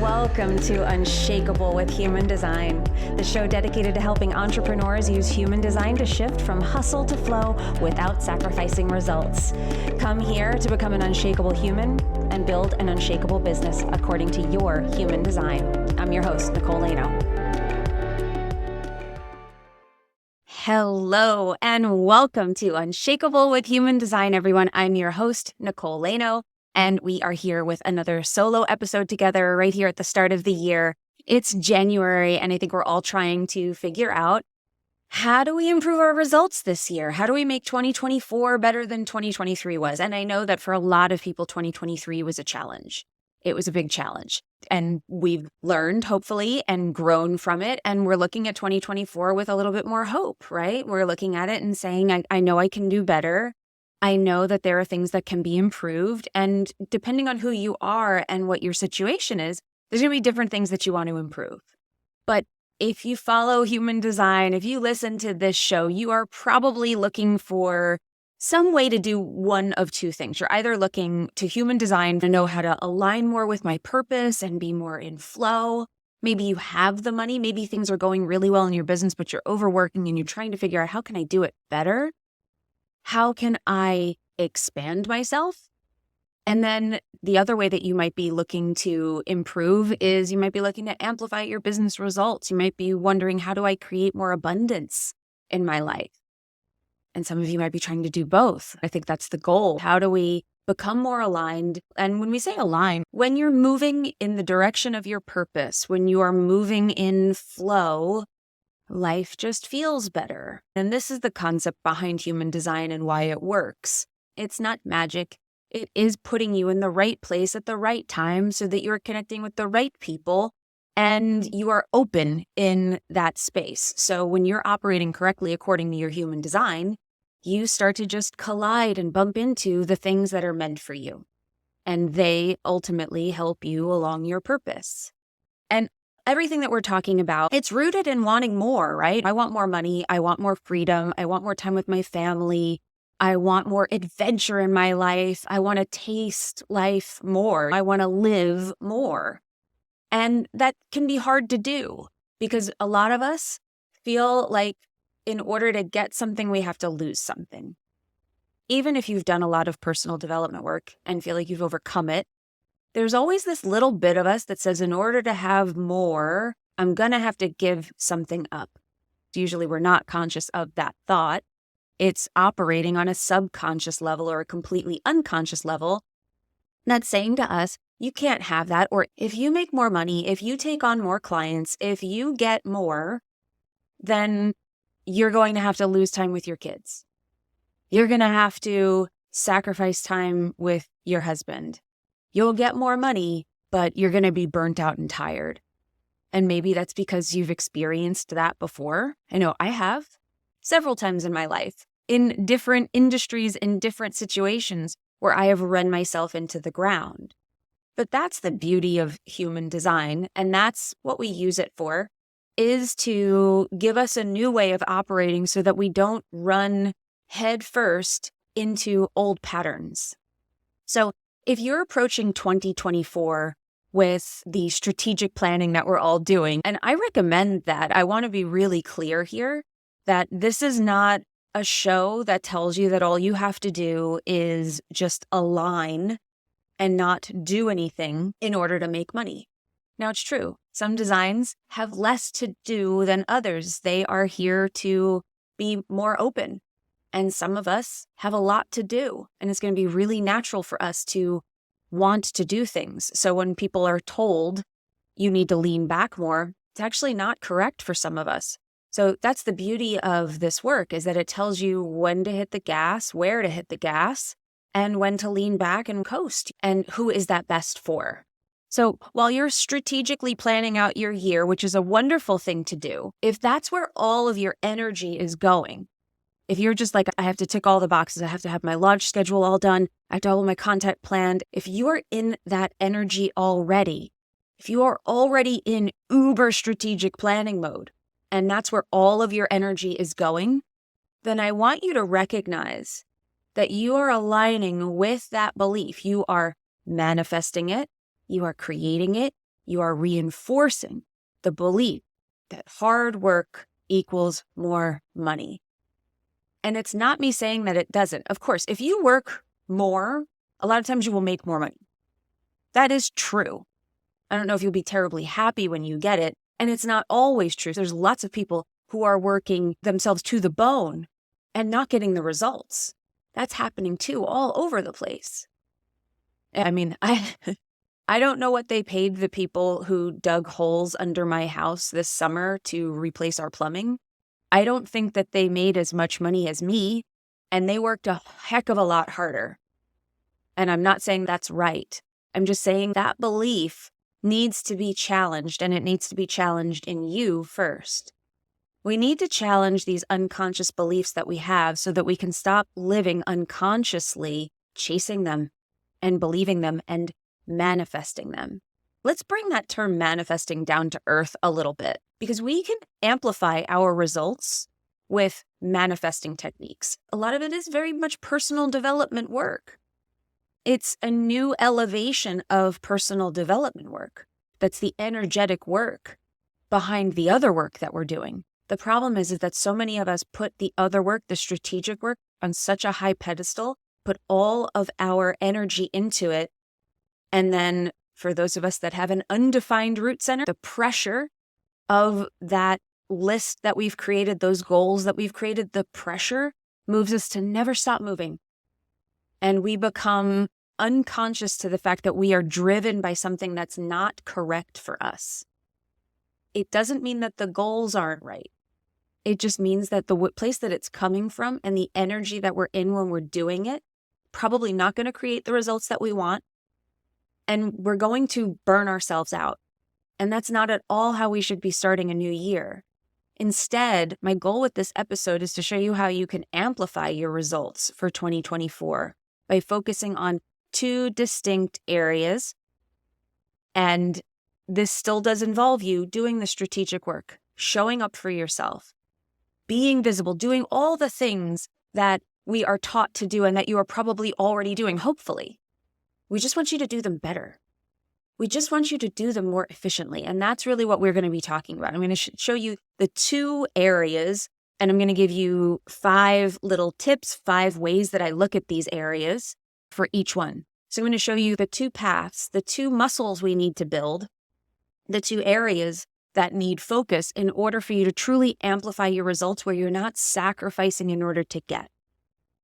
Welcome to Unshakable with Human Design, the show dedicated to helping entrepreneurs use human design to shift from hustle to flow without sacrificing results. Come here to become an unshakable human and build an unshakable business according to your human design. I'm your host, Nicole. Hello and welcome to Unshakable with Human Design, everyone. I'm your host, Nicole, and we are here with another solo episode together right here at the start of the year. It's January, and I think we're all trying to figure out, how do we improve our results this year? How do we make 2024 better than 2023 was? And I know that for a lot of people, 2023 was a challenge. It was a big challenge. And we've learned, hopefully, and grown from it. And we're looking at 2024 with a little bit more hope, right? We're looking at it and saying, I know I can do better. I know that there are things that can be improved. And depending on who you are and what your situation is, there's going to be different things that you want to improve. But if you follow human design, if you listen to this show, you are probably looking for some way to do one of two things. You're either looking to human design to know how to align more with my purpose and be more in flow. Maybe you have the money. Maybe things are going really well in your business, but you're overworking and you're trying to figure out, how can I do it better? How can I expand myself? And then the other way that you might be looking to improve is you might be looking to amplify your business results. You might be wondering, how do I create more abundance in my life? And some of you might be trying to do both. I think that's the goal. How do we become more aligned? And when we say align, when you're moving in the direction of your purpose, when you are moving in flow, life just feels better. And this is the concept behind human design and why it works. It's not magic. It is putting you in the right place at the right time so that you're connecting with the right people and you are open in that space. So when you're operating correctly according to your human design, you start to just collide and bump into the things that are meant for you. And they ultimately help you along your purpose. And everything that we're talking about, it's rooted in wanting more, right? I want more money. I want more freedom. I want more time with my family. I want more adventure in my life. I want to taste life more. I want to live more. And that can be hard to do because a lot of us feel like in order to get something, we have to lose something. Even if you've done a lot of personal development work and feel like you've overcome it, there's always this little bit of us that says, in order to have more, I'm going to have to give something up. Usually we're not conscious of that thought. It's operating on a subconscious level or a completely unconscious level that's saying to us, you can't have that. Or if you make more money, if you take on more clients, if you get more, then you're going to have to lose time with your kids. You're going to have to sacrifice time with your husband. You'll get more money, but you're going to be burnt out and tired. And maybe that's because you've experienced that before. I know I have several times in my life, in different industries, in different situations where I have run myself into the ground. But that's the beauty of human design. And that's what we use it for, is to give us a new way of operating so that we don't run head first into old patterns. So if you're approaching 2024 with the strategic planning that we're all doing, and I recommend that, I want to be really clear here that this is not a show that tells you that all you have to do is just align and not do anything in order to make money. Now, it's true. Some designs have less to do than others. They are here to be more open. And some of us have a lot to do. And it's going to be really natural for us to want to do things. So when people are told you need to lean back more, it's actually not correct for some of us. So that's the beauty of this work, is that it tells you when to hit the gas, where to hit the gas, and when to lean back and coast, and who is that best for. So while you're strategically planning out your year, which is a wonderful thing to do, if that's where all of your energy is going, if you're just like, I have to tick all the boxes, I have to have my launch schedule all done, I have to have all my content planned. If you are in that energy already, if you are already in uber strategic planning mode, and that's where all of your energy is going, then I want you to recognize that you are aligning with that belief. You are manifesting it. You are creating it. you are reinforcing the belief that hard work equals more money. And it's not me saying that it doesn't. Of course, if you work more, a lot of times you will make more money. That is true. I don't know if you'll be terribly happy when you get it. And it's not always true. There's lots of people who are working themselves to the bone and not getting the results. That's happening too, all over the place. I mean, I don't know what they paid the people who dug holes under my house this summer to replace our plumbing. I don't think that they made as much money as me, and they worked a heck of a lot harder. And I'm not saying that's right. I'm just saying that belief needs to be challenged, and it needs to be challenged in you first. We need to challenge these unconscious beliefs that we have so that we can stop living unconsciously, chasing them and believing them and manifesting them. Let's bring that term manifesting down to earth a little bit, because we can amplify our results with manifesting techniques. A lot of it is very much personal development work. It's a new elevation of personal development work. That's the energetic work behind the other work that we're doing. The problem is that so many of us put the other work, the strategic work, on such a high pedestal, put all of our energy into it. And then for those of us that have an undefined root center, the pressure of that list that we've created, those goals that we've created, the pressure moves us to never stop moving. And we become unconscious to the fact that we are driven by something that's not correct for us. It doesn't mean that the goals aren't right. It just means that the place that it's coming from and the energy that we're in when we're doing it, probably not going to create the results that we want. And we're going to burn ourselves out. And that's not at all how we should be starting a new year. Instead, my goal with this episode is to show you how you can amplify your results for 2024 by focusing on two distinct areas. And this still does involve you doing the strategic work, showing up for yourself, being visible, doing all the things that we are taught to do and that you are probably already doing, hopefully. We just want you to do them better. We just want you to do them more efficiently. And that's really what we're going to be talking about. I'm going to show you the two areas, and I'm going to give you 5 little tips, 5 ways that I look at these areas for each one. So I'm going to show you the 2 paths, the 2 muscles we need to build, the 2 areas that need focus in order for you to truly amplify your results, where you're not sacrificing in order to get,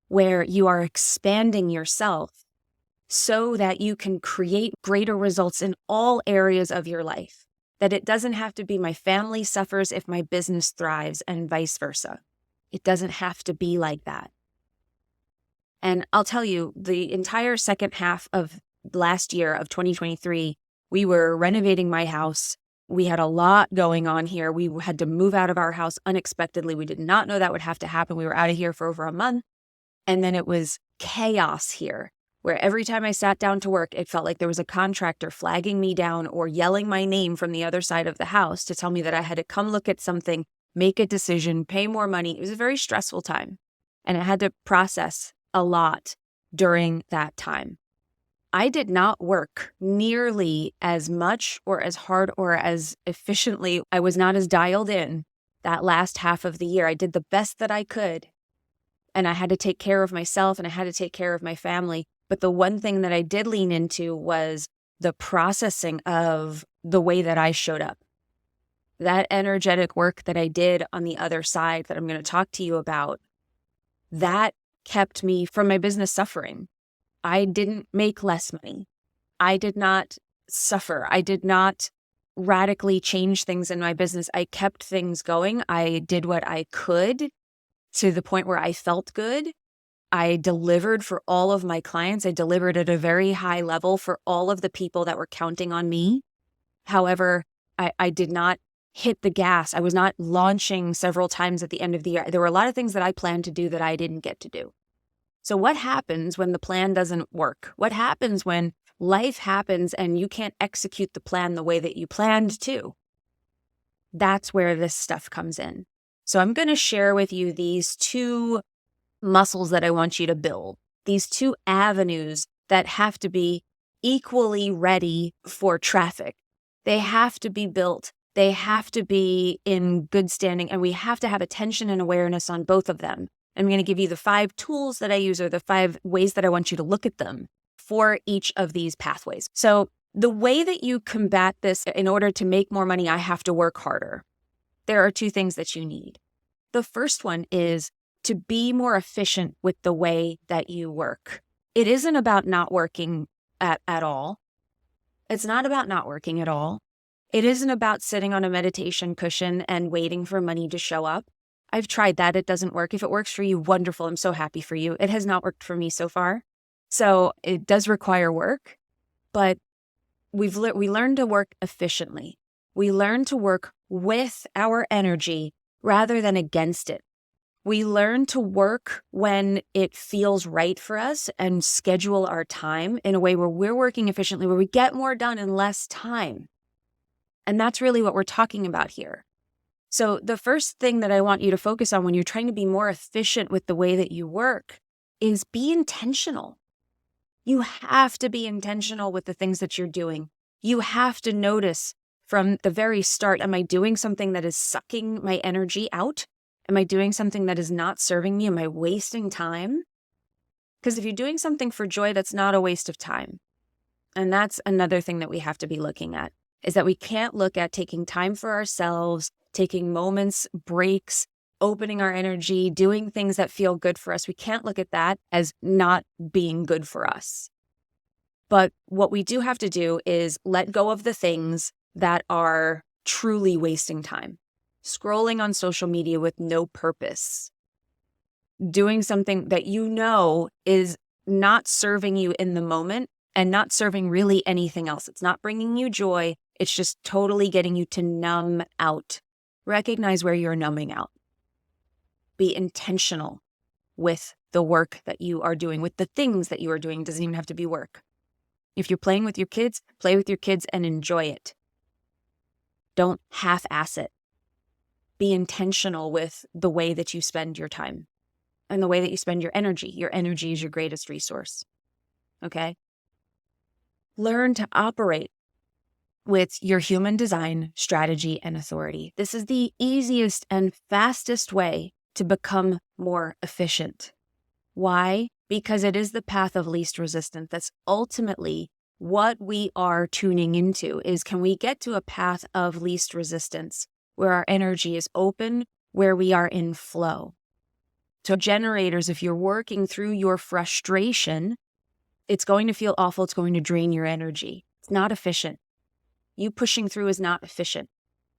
where you are expanding yourself so that you can create greater results in all areas of your life. That it doesn't have to be my family suffers if my business thrives and vice versa. It doesn't have to be like that. And I'll tell you, the entire second half of last year of 2023, we were renovating my house. We had a lot going on here. We had to move out of our house unexpectedly. We did not know that would have to happen. We were out of here for over a month. And then it was chaos here, where every time I sat down to work, it felt like there was a contractor flagging me down or yelling my name from the other side of the house to tell me that I had to come look at something, make a decision, pay more money. It was a very stressful time. And I had to process a lot during that time. I did not work nearly as much or as hard or as efficiently. I was not as dialed in that last half of the year. I did the best that I could. And I had to take care of myself and I had to take care of my family. But the one thing that I did lean into was the processing of the way that I showed up. That energetic work that I did on the other side that I'm going to talk to you about, that kept me from my business suffering. I didn't make less money. I did not suffer. I did not radically change things in my business. I kept things going. I did what I could to the point where I felt good. I delivered for all of my clients. I delivered at a very high level for all of the people that were counting on me. However, I did not hit the gas. I was not launching several times at the end of the year. There were a lot of things that I planned to do that I didn't get to do. So what happens when the plan doesn't work? What happens when life happens and you can't execute the plan the way that you planned to? That's where this stuff comes in. So I'm going to share with you these 2 muscles that I want you to build, these 2 avenues that have to be equally ready for traffic. They have to be built. They have to be in good standing, and we have to have attention and awareness on both of them. I'm going to give you the 5 tools that I use, or the 5 ways that I want you to look at them for each of these pathways. So the way that you combat this, in order to make more money, I have to work harder. There are 2 things that you need. The first one is to be more efficient with the way that you work. It isn't about not working at all. It's not about not working at all. It isn't about sitting on a meditation cushion and waiting for money to show up. I've tried that. It doesn't work. If it works for you, wonderful. I'm so happy for you. It has not worked for me so far. So it does require work, but we learn to work efficiently. We learn to work with our energy rather than against it. We learn to work when it feels right for us and schedule our time in a way where we're working efficiently, where we get more done in less time. And that's really what we're talking about here. So the first thing that I want you to focus on when you're trying to be more efficient with the way that you work is be intentional. You have to be intentional with the things that you're doing. You have to notice from the very start, am I doing something that is sucking my energy out? Am I doing something that is not serving me? Am I wasting time? Because if you're doing something for joy, that's not a waste of time. And that's another thing that we have to be looking at, is that we can't look at taking time for ourselves, taking moments, breaks, opening our energy, doing things that feel good for us. We can't look at that as not being good for us. But what we do have to do is let go of the things that are truly wasting time. Scrolling on social media with no purpose. Doing something that you know is not serving you in the moment and not serving really anything else. It's not bringing you joy. It's just totally getting you to numb out. Recognize where you're numbing out. Be intentional with the work that you are doing, with the things that you are doing. It doesn't even have to be work. If you're playing with your kids, play with your kids and enjoy it. Don't half-ass it. Be intentional with the way that you spend your time and the way that you spend your energy. Your energy is your greatest resource. Okay? Learn to operate with your human design strategy and authority. This is the easiest and fastest way to become more efficient. Why? Because it is the path of least resistance. That's ultimately what we are tuning into, is can we get to a path of least resistance where our energy is open, where we are in flow. So generators, if you're working through your frustration, it's going to feel awful. It's going to drain your energy. It's not efficient. You pushing through is not efficient.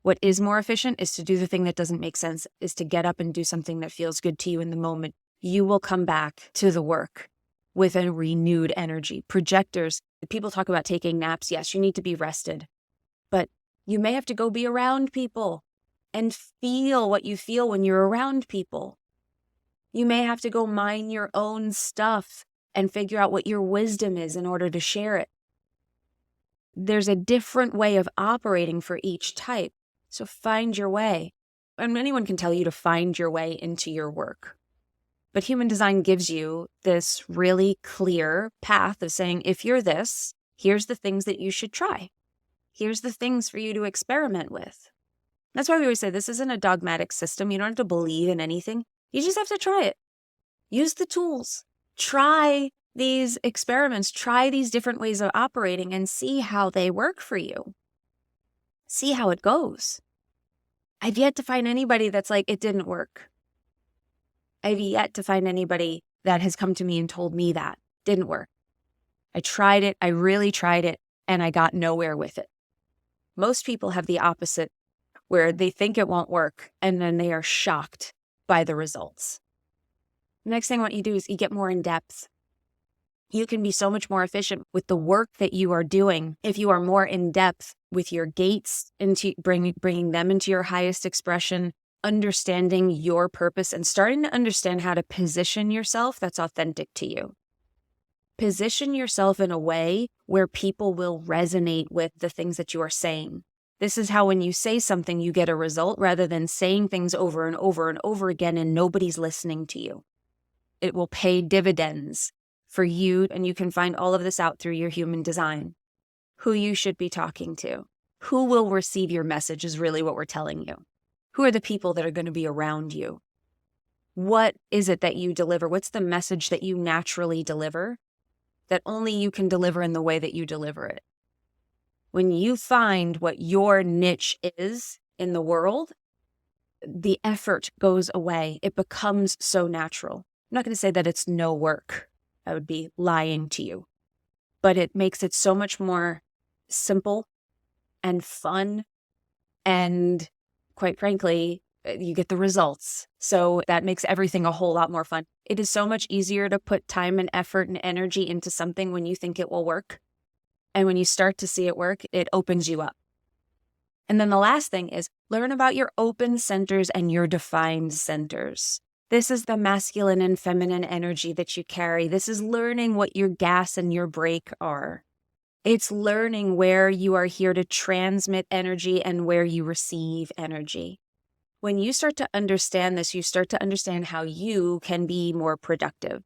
What is more efficient is to do the thing that doesn't make sense, is to get up and do something that feels good to you in the moment. You will come back to the work with a renewed energy. Projectors, people talk about taking naps. Yes, you need to be rested, but you may have to go be around people and feel what you feel when you're around people. You may have to go mine your own stuff and figure out what your wisdom is in order to share it. There's a different way of operating for each type. So find your way. And anyone can tell you to find your way into your work. But human design gives you this really clear path of saying, if you're this, here's the things that you should try. Here's the things for you to experiment with. That's why we always say this isn't a dogmatic system. You don't have to believe in anything. You just have to try it. Use the tools. Try these experiments. Try these different ways of operating and see how they work for you. See how it goes. I've yet to find anybody that's like, it didn't work. I've yet to find anybody that has come to me and told me that didn't work. I tried it. I really tried it, and I got nowhere with it. Most people have the opposite, where they think it won't work, and then they are shocked by the results. The next thing I want you to do is you get more in depth. You can be so much more efficient with the work that you are doing if you are more in depth with your gates, into bringing them into your highest expression, understanding your purpose, and starting to understand how to position yourself that's authentic to you. Position yourself in a way where people will resonate with the things that you are saying. This is how when you say something, you get a result rather than saying things over and over and over again and nobody's listening to you. It will pay dividends for you, and you can find all of this out through your human design. Who you should be talking to, Who will receive your message is really what we're telling you. Who are the people that are going to be around you? What is it that you deliver? What's the message that you naturally deliver that only you can deliver in the way that you deliver it? When you find what your niche is in the world, the effort goes away. It becomes so natural. I'm not going to say that it's no work. I would be lying to you. But it makes it so much more simple and fun. And quite frankly, you get the results. So that makes everything a whole lot more fun. It is so much easier to put time and effort and energy into something when you think it will work. And when you start to see it work, it opens you up. And then the last thing is learn about your open centers and your defined centers. This is the masculine and feminine energy that you carry. This is learning what your gas and your brake are. It's learning where you are here to transmit energy and where you receive energy. When you start to understand this, you start to understand how you can be more productive.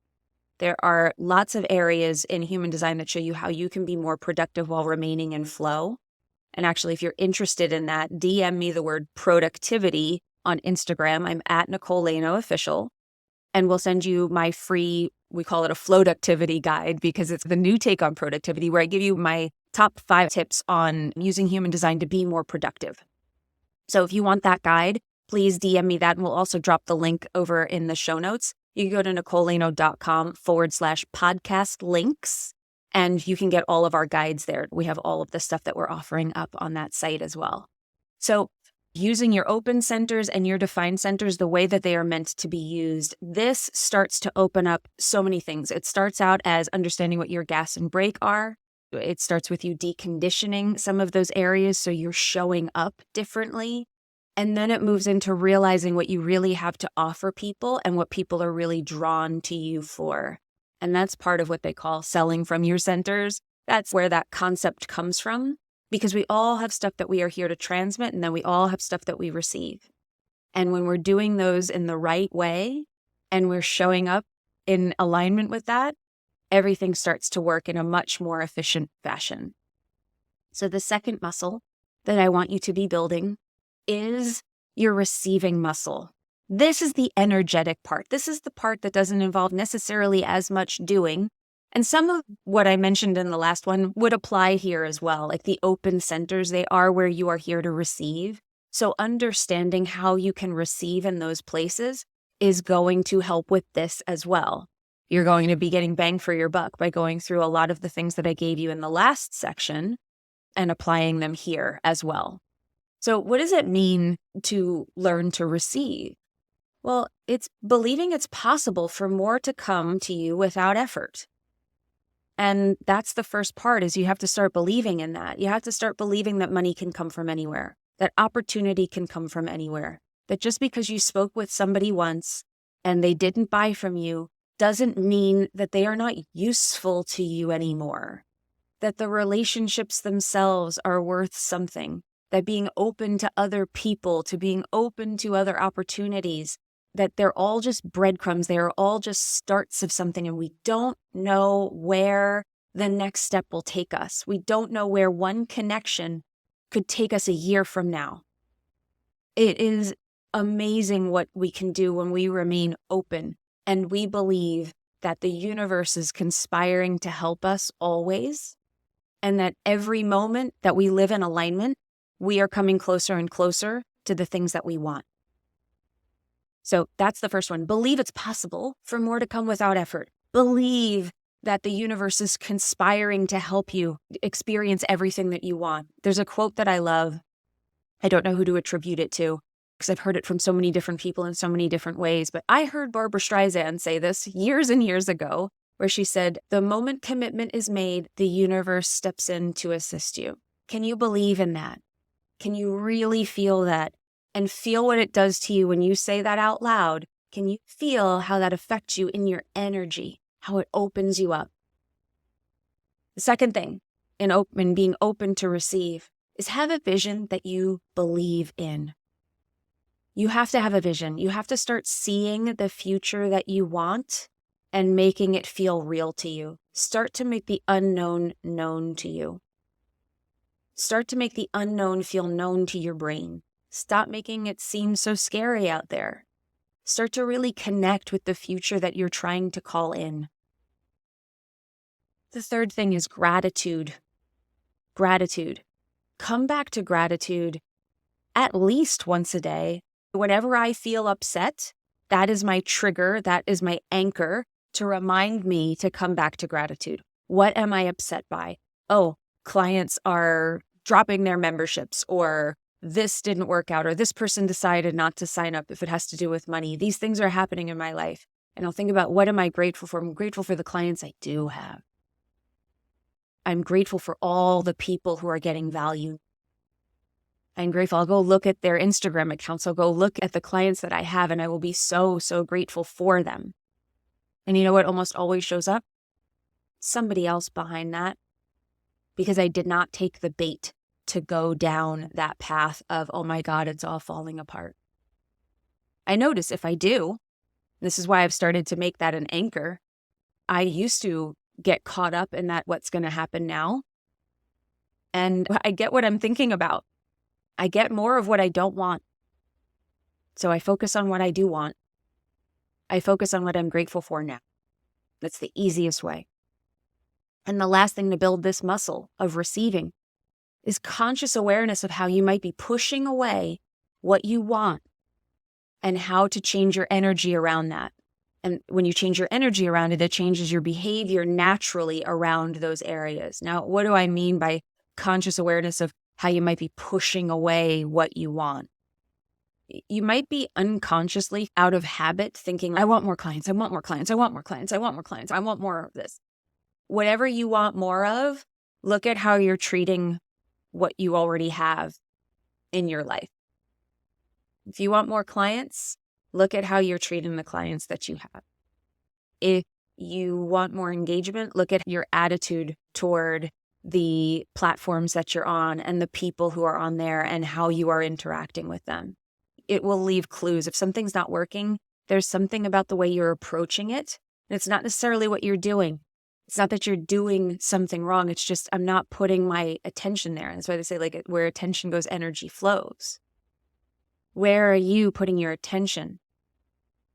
There are lots of areas in human design that show you how you can be more productive while remaining in flow. And actually, if you're interested in that, DM me the word productivity on Instagram. I'm at Nicole Lano Official. And we'll send you my free, we call it a flowductivity guide because it's the new take on productivity where I give you my top 5 tips on using human design to be more productive. So if you want that guide, please DM me that. And we'll also drop the link over in the show notes. You can go to nicolelano.com/podcast links. And you can get all of our guides there. We have all of the stuff that we're offering up on that site as well. So using your open centers and your defined centers the way that they are meant to be used, this starts to open up so many things. It starts out as understanding what your gas and brake are. It starts with you deconditioning some of those areas so you're showing up differently. And then it moves into realizing what you really have to offer people and what people are really drawn to you for. And that's part of what they call selling from your centers. That's where that concept comes from, because we all have stuff that we are here to transmit, and then we all have stuff that we receive. And when we're doing those in the right way, and we're showing up in alignment with that, everything starts to work in a much more efficient fashion. So the second muscle that I want you to be building is your receiving muscle. This is the energetic part. This is the part that doesn't involve necessarily as much doing. And some of what I mentioned in the last one would apply here as well. Like the open centers, they are where you are here to receive. So understanding how you can receive in those places is going to help with this as well. You're going to be getting bang for your buck by going through a lot of the things that I gave you in the last section and applying them here as well. So what does it mean to learn to receive? Well, it's believing it's possible for more to come to you without effort. And that's the first part, is you have to start believing in that. You have to start believing that money can come from anywhere, that opportunity can come from anywhere, that just because you spoke with somebody once and they didn't buy from you doesn't mean that they are not useful to you anymore, that the relationships themselves are worth something, that being open to other people, to being open to other opportunities, that they're all just breadcrumbs. They are all just starts of something, and we don't know where the next step will take us. We don't know where one connection could take us a year from now. It is amazing what we can do when we remain open and we believe that the universe is conspiring to help us always, and that every moment that we live in alignment, we are coming closer and closer to the things that we want. So that's the first one. Believe it's possible for more to come without effort. Believe that the universe is conspiring to help you experience everything that you want. There's a quote that I love. I don't know who to attribute it to because I've heard it from so many different people in so many different ways. But I heard Barbara Streisand say this years and years ago, where she said, "The moment commitment is made, the universe steps in to assist you." Can you believe in that? Can you really feel that? And feel what it does to you when you say that out loud? Can you feel how that affects you in your energy, how it opens you up? The second thing in being open to receive is have a vision that you believe in. You have to have a vision. You have to start seeing the future that you want and making it feel real to you. Start to make the unknown known to you. Start to make the unknown feel known to your brain. Stop making it seem so scary out there. Start to really connect with the future that you're trying to call in. The third thing is gratitude. Gratitude. Come back to gratitude at least once a day. Whenever I feel upset, that is my trigger, that is my anchor to remind me to come back to gratitude. What am I upset by? Oh, clients are dropping their memberships, or this didn't work out, or this person decided not to sign up if it has to do with money. These things are happening in my life. And I'll think about, what am I grateful for? I'm grateful for the clients I do have. I'm grateful for all the people who are getting value. I'm grateful. I'll go look at their Instagram accounts. I'll go look at the clients that I have, and I will be so, so grateful for them. And you know what almost always shows up? Somebody else behind that. Because I did not take the bait to go down that path of, oh my God, it's all falling apart. I notice if I do, this is why I've started to make that an anchor. I used to get caught up in that what's going to happen now. And I get what I'm thinking about. I get more of what I don't want. So I focus on what I do want. I focus on what I'm grateful for now. That's the easiest way. And the last thing to build this muscle of receiving is conscious awareness of how you might be pushing away what you want and how to change your energy around that. And when you change your energy around it, it changes your behavior naturally around those areas. Now, what do I mean by conscious awareness of how you might be pushing away what you want? You might be unconsciously out of habit thinking, I want more clients, I want more clients, I want more clients, I want more clients, I want more of this. Whatever you want more of, look at how you're treating what you already have in your life. If you want more clients, look at how you're treating the clients that you have. If you want more engagement, look at your attitude toward the platforms that you're on and the people who are on there and how you are interacting with them. It will leave clues. If something's not working, there's something about the way you're approaching it. And it's not necessarily what you're doing. It's not that you're doing something wrong. It's just, I'm not putting my attention there. And that's why they say, like, where attention goes, energy flows. Where are you putting your attention?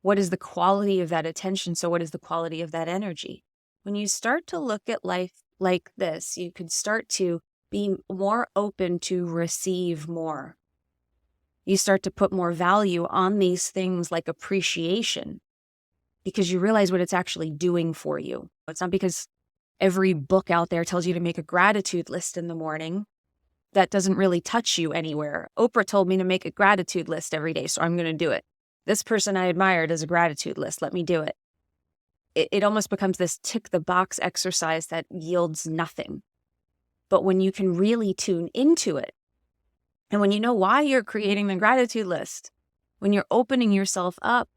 What is the quality of that attention? So what is the quality of that energy? When you start to look at life like this, you can start to be more open to receive more. You start to put more value on these things like appreciation, because you realize what it's actually doing for you. It's not because every book out there tells you to make a gratitude list in the morning. That doesn't really touch you anywhere. Oprah told me to make a gratitude list every day, so I'm going to do it. This person I admire does a gratitude list. Let me do it. It almost becomes this tick the box exercise that yields nothing. But when you can really tune into it, and when you know why you're creating the gratitude list, when you're opening yourself up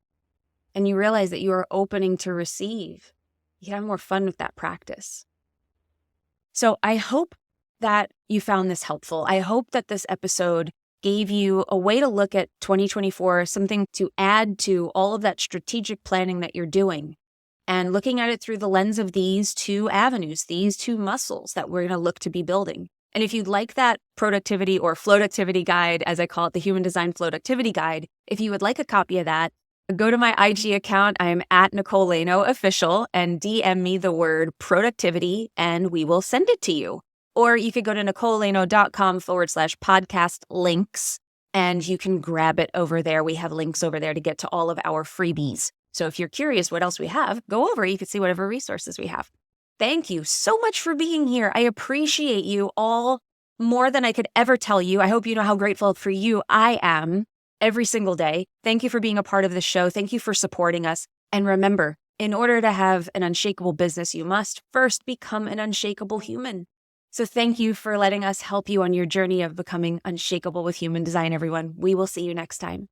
and you realize that you are opening to receive, you can have more fun with that practice. So I hope that you found this helpful. I hope that this episode gave you a way to look at 2024, something to add to all of that strategic planning that you're doing, and looking at it through the lens of these two avenues, these two muscles that we're going to look to be building. And if you'd like that productivity or floatictivity guide, as I call it, the Human Design Floatictivity Guide, if you would like a copy of that, go to my IG account. I am at Nicole Leno Official, and DM me the word productivity and we will send it to you. Or you could go to nicoleleno.com/podcast links and you can grab it over there. We have links over there to get to all of our freebies. So if you're curious what else we have, go over. You can see whatever resources we have. Thank you so much for being here. I appreciate you all more than I could ever tell you. I hope you know how grateful for you I am every single day. Thank you for being a part of the show. Thank you for supporting us. And remember, in order to have an unshakable business, you must first become an unshakable human. So thank you for letting us help you on your journey of becoming unshakable with human design, everyone. We will see you next time.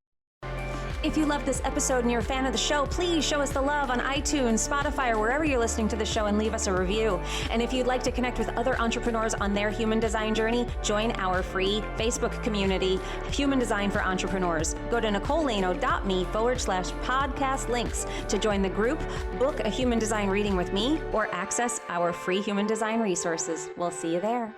If you love this episode and you're a fan of the show, please show us the love on iTunes, Spotify, or wherever you're listening to the show and leave us a review. And if you'd like to connect with other entrepreneurs on their human design journey, join our free Facebook community, Human Design for Entrepreneurs. Go to nicoleleno.me/podcast links to join the group, book a human design reading with me, or access our free human design resources. We'll see you there.